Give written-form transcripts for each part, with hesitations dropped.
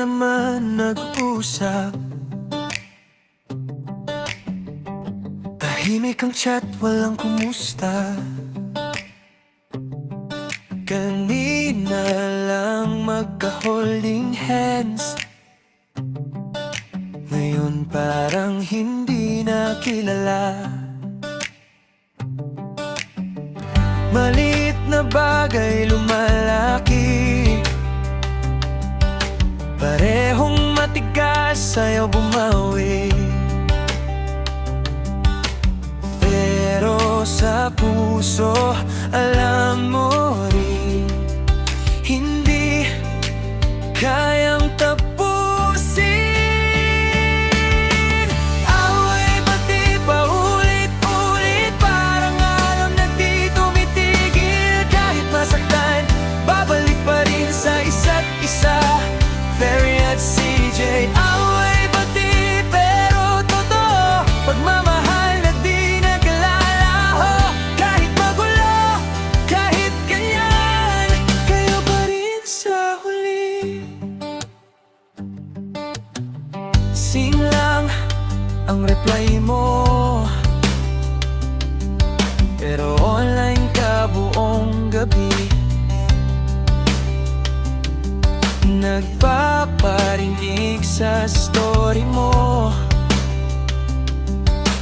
naman nag-usap. Tahimik ang chat, walang kumusta. Kanina lang magka-holding hands, ngayon parang hindi na kilala. Maliit na bagay lumalaki, parehong matigas, ayaw bumawi. Pero sa puso, alam mo rin, hindi kayang tapusin. Away pati paulit-ulit, parang alam na di tumitigil. Kahit masaktan, babalik pa rin sa isa't isa. Ferry at CJ. Away pati pero totoo, pagmamahal na di naglalaho. Kahit magulo, kahit ganyan, kayo pa rin sa huli. Sing lang ang reply mo, pero online ka buong gabi. Nagpaparinig sa story mo,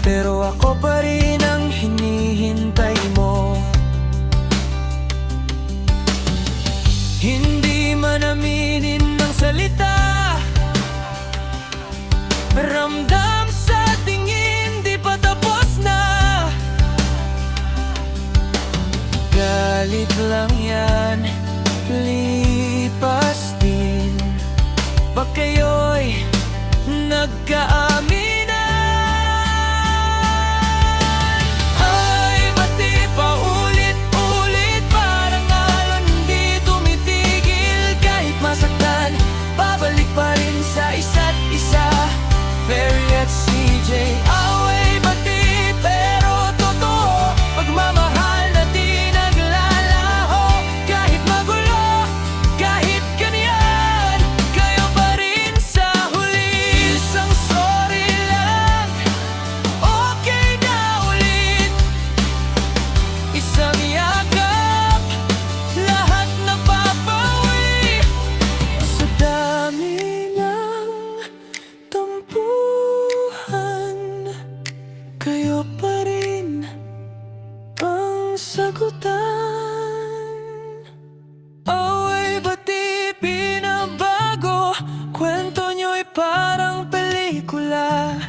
pero ako pa rin ang hinihintay mo. Hindi man aminin ng salita, ramdam sa tingin di pa tapos na. Galit lang yan, lipas din. Bak kayo'y nagkaaminan. Ay pati paulit-ulit, parang alon hindi tumitigil. Kahit masaktan, babalik pa rin sa isa't isa. Ferry at CJ. Away pati pero totoo, pagmamahal na di naglalaho. Kahit magulo, kahit ganyan, kayo pa rin sa huli. Isang sorry lang, okay na ulit. Isang yakap, lahat napapawi. Sa dami ng tampuhan, kayo pa rin ang sagutan. Away ba't di binabago? Kwento nyo'y parang pelikula.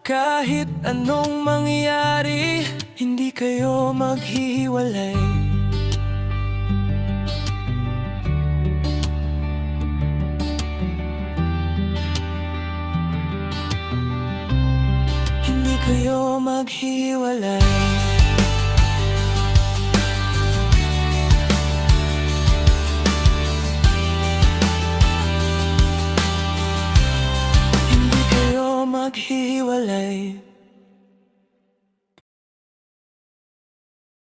Kahit anong mangyari, hindi kayo maghiwalay. Hindi kayo maghiwalay.